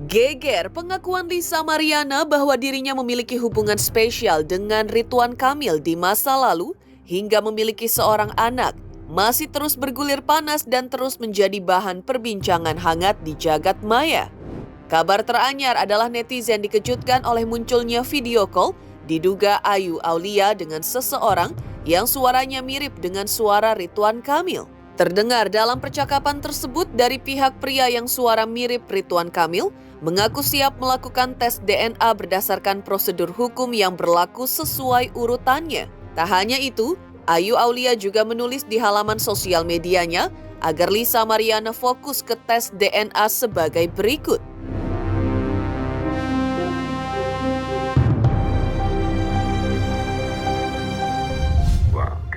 Geger pengakuan Lisa Mariana bahwa dirinya memiliki hubungan spesial dengan Ridwan Kamil di masa lalu hingga memiliki seorang anak masih terus bergulir panas dan terus menjadi bahan perbincangan hangat di jagat maya. Kabar teranyar adalah netizen dikejutkan oleh munculnya video call diduga Ayu Aulia dengan seseorang yang suaranya mirip dengan suara Ridwan Kamil. Terdengar dalam percakapan tersebut dari pihak pria yang suara mirip Ridwan Kamil mengaku siap melakukan tes DNA berdasarkan prosedur hukum yang berlaku sesuai urutannya. Tak hanya itu, Ayu Aulia juga menulis di halaman sosial medianya agar Lisa Mariana fokus ke tes DNA sebagai berikut.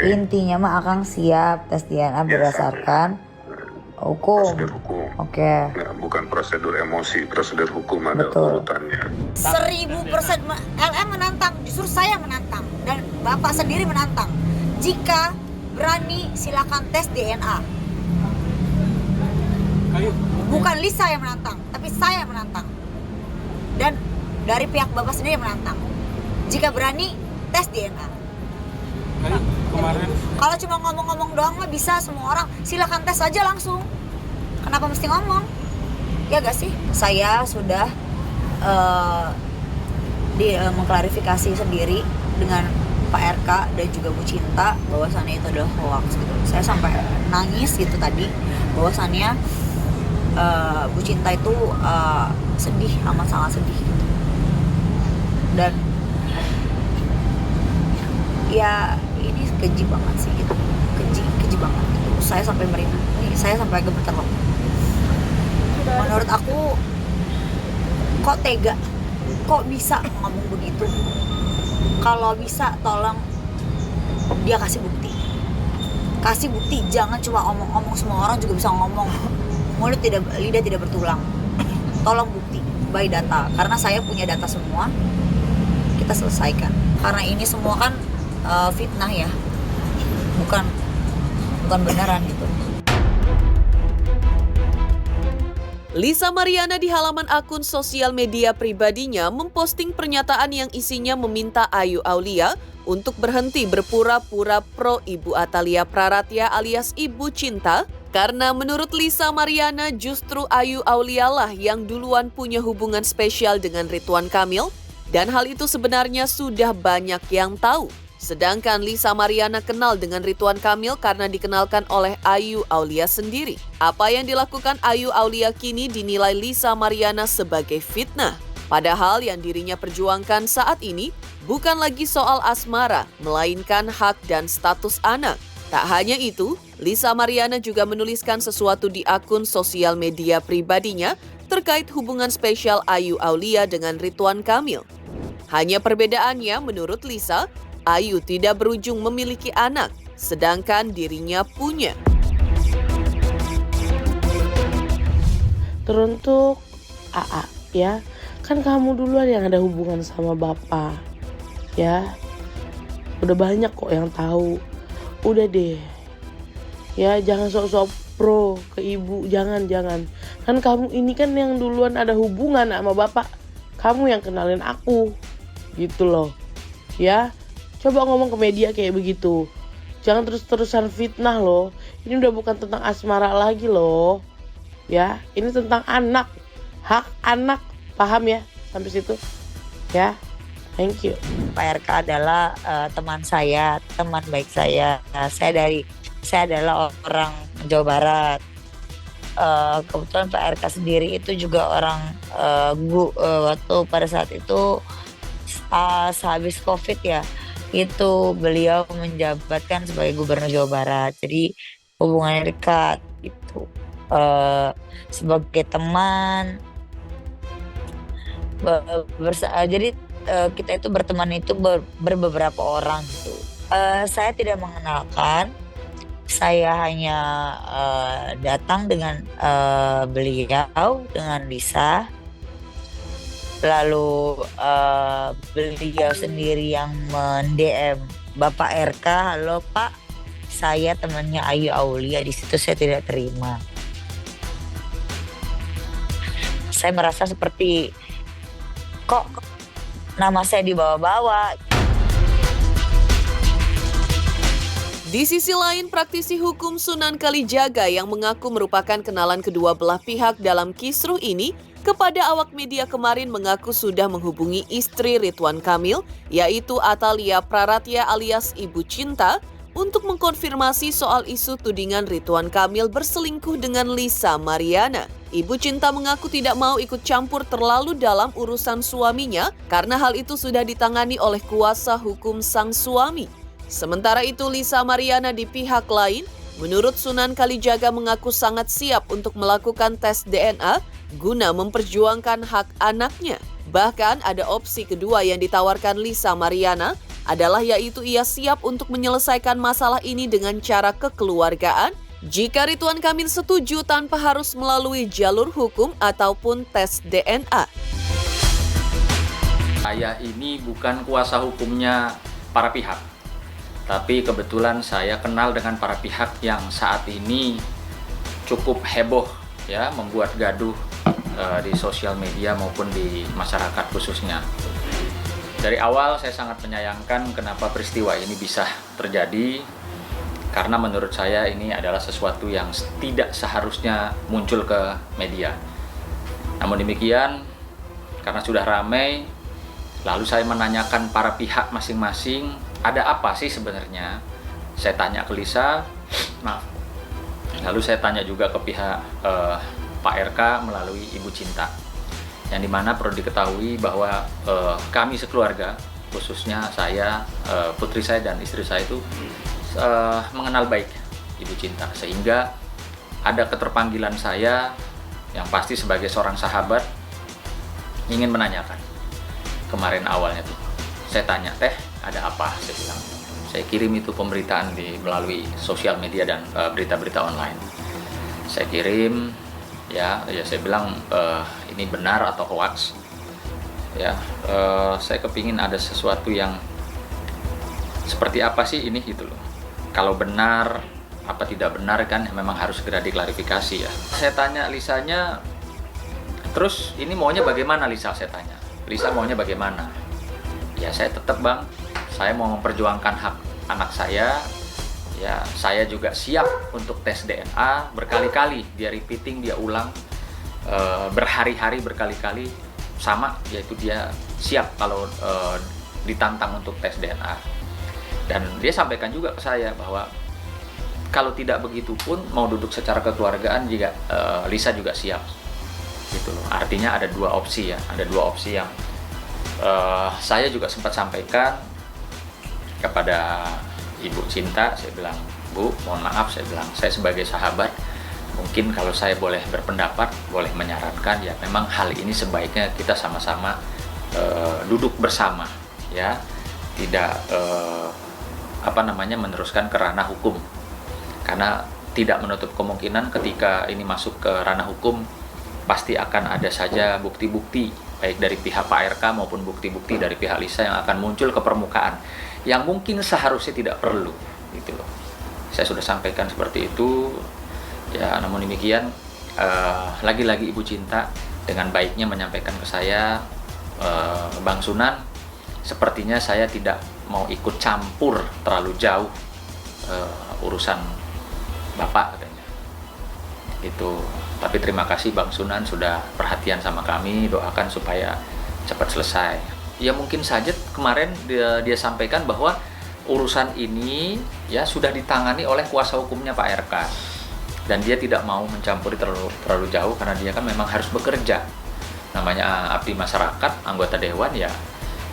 Intinya mah Akang siap tes DNA berdasarkan hukum. Prosedur hukum. Oke. Nah, bukan prosedur emosi, prosedur hukum ada urutannya. 1000% LM menantang, justru saya menantang dan Bapak sendiri menantang. Jika berani silakan tes DNA. Bukan Lisa yang menantang, tapi saya menantang. Dan dari pihak Bapak sendiri menantang. Jika berani tes DNA. Kalau cuma ngomong-ngomong doang mah bisa semua orang, silakan tes aja langsung. Kenapa mesti ngomong? Ya gak sih? Saya sudah mengklarifikasi sendiri dengan Pak RK dan juga Bu Cinta bahwasannya itu adalah hoax gitu. Saya sampai nangis gitu tadi bahwasannya Bu Cinta itu sedih, amat sangat sedih gitu. Dan ya ini keji banget sih gitu, keji banget gitu. Saya sampai merinding, saya sampai gemeter loh. Menurut aku kok tega, kok bisa ngomong begitu. Kalau bisa tolong dia kasih bukti, jangan cuma omong-omong. Semua orang juga bisa ngomong, lidah tidak bertulang. Tolong bukti by data, karena saya punya data semua. Kita selesaikan, karena ini semua kan fitnah ya, bukan benaran gitu. Lisa Mariana di halaman akun sosial media pribadinya memposting pernyataan yang isinya meminta Ayu Aulia untuk berhenti berpura-pura pro Ibu Atalia Praratya alias Ibu Cinta, karena menurut Lisa Mariana justru Ayu Aulia lah yang duluan punya hubungan spesial dengan Ridwan Kamil, dan hal itu sebenarnya sudah banyak yang tahu. Sedangkan Lisa Mariana kenal dengan Ridwan Kamil karena dikenalkan oleh Ayu Aulia sendiri. Apa yang dilakukan Ayu Aulia kini dinilai Lisa Mariana sebagai fitnah. Padahal yang dirinya perjuangkan saat ini bukan lagi soal asmara, melainkan hak dan status anak. Tak hanya itu, Lisa Mariana juga menuliskan sesuatu di akun sosial media pribadinya terkait hubungan spesial Ayu Aulia dengan Ridwan Kamil. Hanya perbedaannya menurut Lisa, Ayu tidak berujung memiliki anak, sedangkan dirinya punya. Teruntuk AA ya, kan kamu duluan yang ada hubungan sama bapak ya. Udah banyak kok yang tahu. Udah deh ya, jangan sok-sok pro ke ibu, jangan. Kan kamu ini kan yang duluan ada hubungan sama bapak, kamu yang kenalin aku gitu loh ya. Coba ngomong ke media kayak begitu. Jangan terus-terusan fitnah loh. Ini udah bukan tentang asmara lagi loh. Ya, ini tentang anak. Hak anak. Paham ya sampai situ? Ya. Thank you. Pak RK adalah teman saya, teman baik saya. Saya adalah orang Jawa Barat. Kebetulan Pak RK sendiri itu juga orang waktu pada saat itu sehabis COVID ya. Itu beliau menjabatkan sebagai gubernur Jawa Barat, jadi hubungannya dekat itu. Sebagai teman jadi kita itu berteman itu beberapa orang gitu. Saya tidak mengenalkan, saya hanya datang dengan beliau, dengan Lisa. Lalu beliau sendiri yang men-DM Bapak RK, halo Pak, saya temannya Ayu Aulia. Di situ saya tidak terima. saya merasa seperti kok nama saya dibawa-bawa. Di sisi lain, praktisi hukum Sunan Kalijaga yang mengaku merupakan kenalan kedua belah pihak dalam kisruh ini kepada awak media kemarin mengaku sudah menghubungi istri Ridwan Kamil, yaitu Atalia Praratya alias Ibu Cinta, untuk mengkonfirmasi soal isu tudingan Ridwan Kamil berselingkuh dengan Lisa Mariana. Ibu Cinta mengaku tidak mau ikut campur terlalu dalam urusan suaminya karena hal itu sudah ditangani oleh kuasa hukum sang suami. Sementara itu, Lisa Mariana di pihak lain, menurut Sunan Kalijaga mengaku sangat siap untuk melakukan tes DNA guna memperjuangkan hak anaknya. Bahkan ada opsi kedua yang ditawarkan Lisa Mariana adalah yaitu ia siap untuk menyelesaikan masalah ini dengan cara kekeluargaan jika Ridwan Kamil setuju tanpa harus melalui jalur hukum ataupun tes DNA. Saya ini bukan kuasa hukumnya para pihak. Tapi kebetulan saya kenal dengan para pihak yang saat ini cukup heboh ya, membuat gaduh di sosial media maupun di masyarakat khususnya. Dari awal saya sangat menyayangkan kenapa peristiwa ini bisa terjadi, karena menurut saya ini adalah sesuatu yang tidak seharusnya muncul ke media. Namun demikian, karena sudah ramai, lalu saya menanyakan para pihak masing-masing, ada apa sih sebenarnya? Saya tanya ke Lisa, maaf. Lalu saya tanya juga ke pihak Pak RK melalui Ibu Cinta. Yang dimana perlu diketahui bahwa kami sekeluarga, khususnya saya, putri saya dan istri saya itu mengenal baik Ibu Cinta. Sehingga ada keterpanggilan saya yang pasti sebagai seorang sahabat ingin menanyakan. Kemarin awalnya tuh saya tanya, teh ada apa? Saya bilang, saya kirim itu pemberitaan melalui sosial media dan berita-berita online. Saya kirim, ya saya bilang ini benar atau hoax. Ya, saya kepingin ada sesuatu yang seperti apa sih ini gitu loh. Kalau benar, apa tidak benar kan memang harus segera diklarifikasi ya. Saya tanya Lisanya, terus ini maunya bagaimana Lisa? Saya tanya, Lisa maunya bagaimana? Ya saya tetap bang, saya mau memperjuangkan hak anak saya. Ya saya juga siap untuk tes DNA berkali-kali, dia repeating, dia ulang berhari-hari berkali-kali sama, yaitu dia siap kalau ditantang untuk tes DNA. Dan dia sampaikan juga ke saya bahwa kalau tidak begitu pun mau duduk secara kekeluargaan juga Lisa juga siap. Gitu loh. Artinya ada dua opsi ya, ada dua opsi yang saya juga sempat sampaikan kepada Ibu Cinta. Saya bilang, Bu, mohon maaf, saya bilang, saya sebagai sahabat, mungkin kalau saya boleh berpendapat, boleh menyarankan, ya memang hal ini sebaiknya kita sama-sama duduk bersama, ya, tidak meneruskan ke ranah hukum, karena tidak menutup kemungkinan ketika ini masuk ke ranah hukum pasti akan ada saja bukti-bukti baik dari pihak Pak RK maupun bukti-bukti dari pihak Lisa yang akan muncul ke permukaan yang mungkin seharusnya tidak perlu gitu loh. Saya sudah sampaikan seperti itu ya, namun demikian lagi-lagi Ibu Cinta dengan baiknya menyampaikan ke saya, Bang Sunan, sepertinya saya tidak mau ikut campur terlalu jauh urusan Bapak katanya gitu. Tapi terima kasih Bang Sunan sudah perhatian sama kami, doakan supaya cepat selesai. Ya mungkin saja kemarin dia sampaikan bahwa urusan ini ya sudah ditangani oleh kuasa hukumnya Pak RK. Dan dia tidak mau mencampuri terlalu jauh karena dia kan memang harus bekerja. Namanya abdi masyarakat, anggota dewan ya,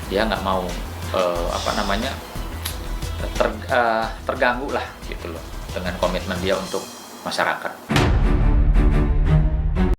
dia nggak mau terganggu lah gitu loh dengan komitmen dia untuk masyarakat.